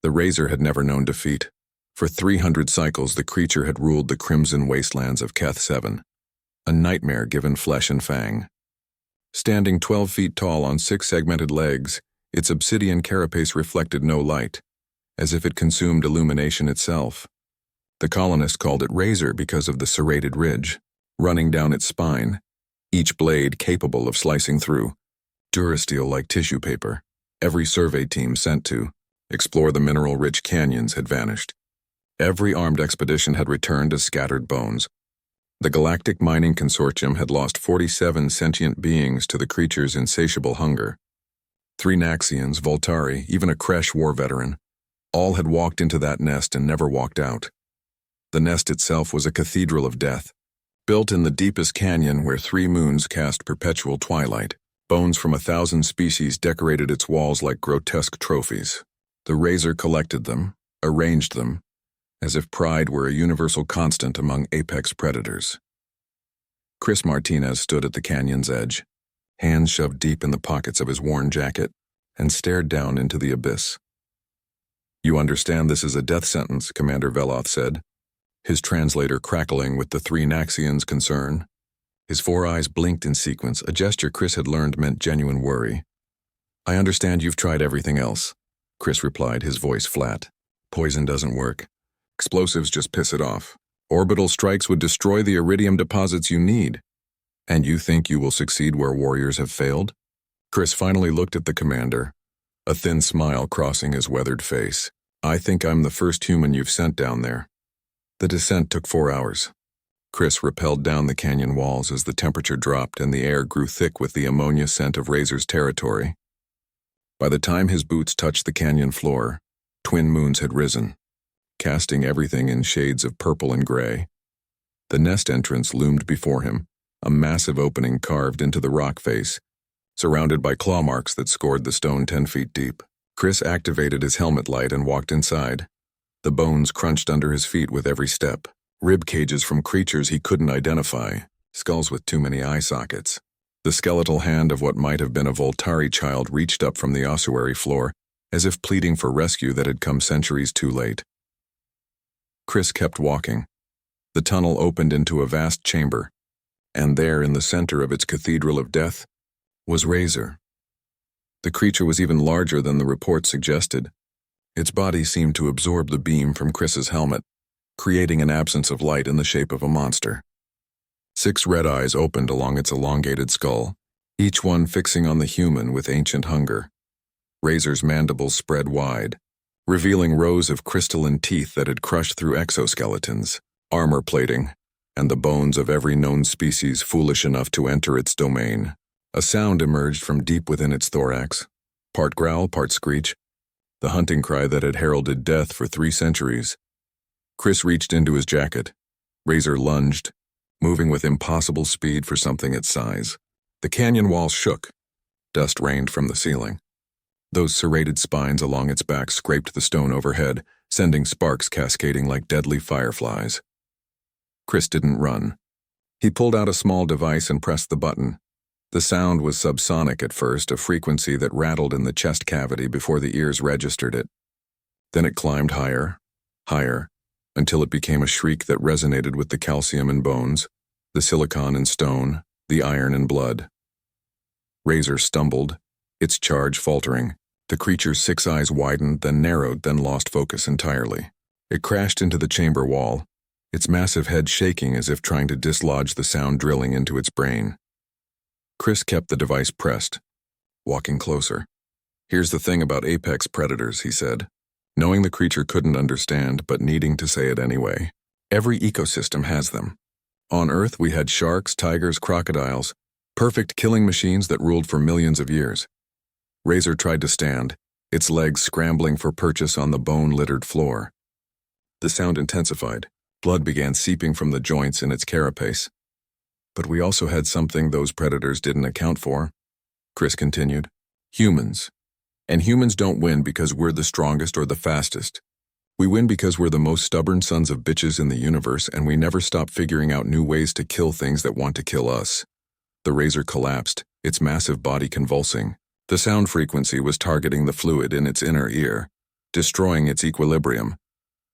The razor had never known defeat. For 300 cycles, the creature had ruled the crimson wastelands of Keth 7, a nightmare given flesh and fang. Standing 12 feet tall on 6 segmented legs, its obsidian carapace reflected no light, as if it consumed illumination itself. The colonists called it Razor because of the serrated ridge running down its spine, each blade capable of slicing through durasteel like tissue paper. Every survey team sent to explore the mineral-rich canyons had vanished. Every armed expedition had returned as scattered bones. The Galactic Mining Consortium had lost 47 sentient beings to the creature's insatiable hunger. 3 Naxians, Voltari, even a Kresh war veteran. All had walked into that nest and never walked out. The nest itself was a cathedral of death, built in the deepest canyon where 3 moons cast perpetual twilight. Bones from 1,000 species decorated its walls like grotesque trophies. The Razor collected them, arranged them, as if pride were a universal constant among apex predators. Chris Martinez stood at the canyon's edge, hands shoved deep in the pockets of his worn jacket, and stared down into the abyss. "You understand this is a death sentence," Commander Veloth said, his translator crackling with the 3 Naxians' concern. His 4 eyes blinked in sequence, a gesture Chris had learned meant genuine worry. "I understand you've tried everything else," Chris replied, his voice flat. "Poison doesn't work. Explosives just piss it off. Orbital strikes would destroy the iridium deposits you need. And you think you will succeed where warriors have failed?" Chris finally looked at the commander, a thin smile crossing his weathered face. "I think I'm the first human you've sent down there." The descent took 4 hours. Chris rappelled down the canyon walls as the temperature dropped and the air grew thick with the ammonia scent of Razor's territory. By the time his boots touched the canyon floor, twin moons had risen, casting everything in shades of purple and gray. The nest entrance loomed before him, a massive opening carved into the rock face, surrounded by claw marks that scored the stone 10 feet deep. Chris activated his helmet light and walked inside. The bones crunched under his feet with every step. Rib cages from creatures he couldn't identify, skulls with too many eye sockets. The skeletal hand of what might have been a Voltari child reached up from the ossuary floor, as if pleading for rescue that had come centuries too late. Chris kept walking. The tunnel opened into a vast chamber, and there, in the center of its cathedral of death, was Razor. The creature was even larger than the report suggested. Its body seemed to absorb the beam from Chris's helmet, creating an absence of light in the shape of a monster. 6 red eyes opened along its elongated skull, each one fixing on the human with ancient hunger. Razor's mandibles spread wide, revealing rows of crystalline teeth that had crushed through exoskeletons, armor plating, and the bones of every known species foolish enough to enter its domain. A sound emerged from deep within its thorax, part growl, part screech, the hunting cry that had heralded death for 3 centuries. Chris reached into his jacket. Razor lunged, moving with impossible speed for something its size. The canyon walls shook. Dust rained from the ceiling. Those serrated spines along its back scraped the stone overhead, sending sparks cascading like deadly fireflies. Chris didn't run. He pulled out a small device and pressed the button. The sound was subsonic at first, a frequency that rattled in the chest cavity before the ears registered it. Then it climbed higher, higher, until it became a shriek that resonated with the calcium in bones, the silicon in stone, the iron in blood. Razor stumbled, its charge faltering. The creature's 6 eyes widened, then narrowed, then lost focus entirely. It crashed into the chamber wall, its massive head shaking as if trying to dislodge the sound drilling into its brain. Chris kept the device pressed, walking closer. "Here's the thing about apex predators," he said, knowing the creature couldn't understand but needing to say it anyway. "Every ecosystem has them. On Earth, we had sharks, tigers, crocodiles, perfect killing machines that ruled for millions of years." Razor tried to stand, its legs scrambling for purchase on the bone-littered floor. The sound intensified. Blood began seeping from the joints in its carapace. "But we also had something those predators didn't account for," Chris continued. "Humans. And humans don't win because we're the strongest or the fastest. We win because we're the most stubborn sons of bitches in the universe, and we never stop figuring out new ways to kill things that want to kill us." The Razor collapsed, its massive body convulsing. The sound frequency was targeting the fluid in its inner ear. destroying its equilibrium,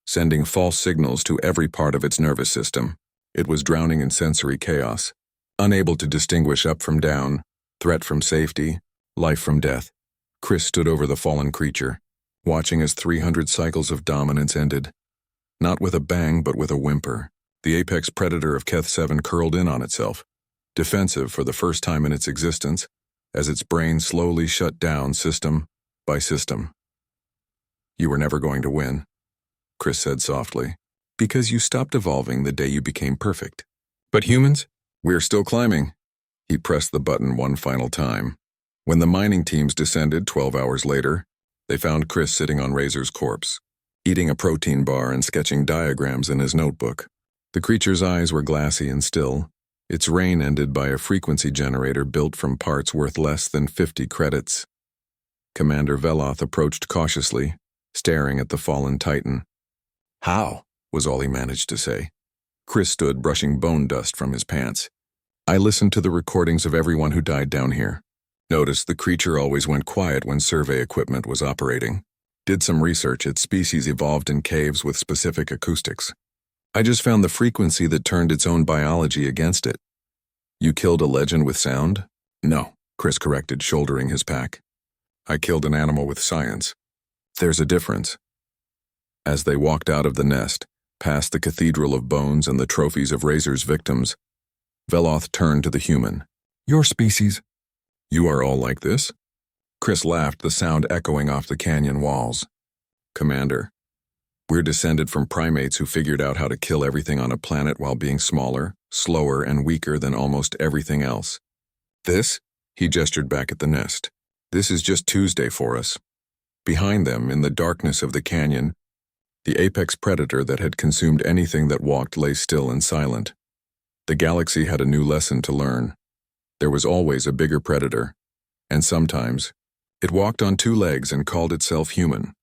sending false signals to every part of its nervous system. It was drowning in sensory chaos, unable to distinguish up from down, threat from safety, life from death. Chris stood over the fallen creature, watching as 300 cycles of dominance ended. Not with a bang, but with a whimper. The apex predator of Keth 7 curled in on itself, defensive for the first time in its existence, as its brain slowly shut down system by system. "You were never going to win," Chris said softly, "because you stopped evolving the day you became perfect. But humans, we're still climbing." He pressed the button one final time. When the mining teams descended 12 hours later, they found Chris sitting on Razor's corpse, eating a protein bar and sketching diagrams in his notebook. The creature's eyes were glassy and still, its reign ended by a frequency generator built from parts worth less than 50 credits. Commander Veloth approached cautiously, staring at the fallen titan. "How?" was all he managed to say. Chris stood brushing bone dust from his pants. "I listened to the recordings of everyone who died down here. Noticed the creature always went quiet when survey equipment was operating. Did some research. Its species evolved in caves with specific acoustics. I just found the frequency that turned its own biology against it." "You killed a legend with sound?" "No," Chris corrected, shouldering his pack. "I killed an animal with science. There's a difference." As they walked out of the nest, past the cathedral of bones and the trophies of Razor's victims, Veloth turned to the human. "Your species. You are all like this?" Chris laughed, the sound echoing off the canyon walls. "Commander, we're descended from primates who figured out how to kill everything on a planet while being smaller, slower, and weaker than almost everything else. This," he gestured back at the nest, "this is just Tuesday for us." Behind them, in the darkness of the canyon, the apex predator that had consumed anything that walked lay still and silent. The galaxy had a new lesson to learn. There was always a bigger predator, and sometimes it walked on two legs and called itself human.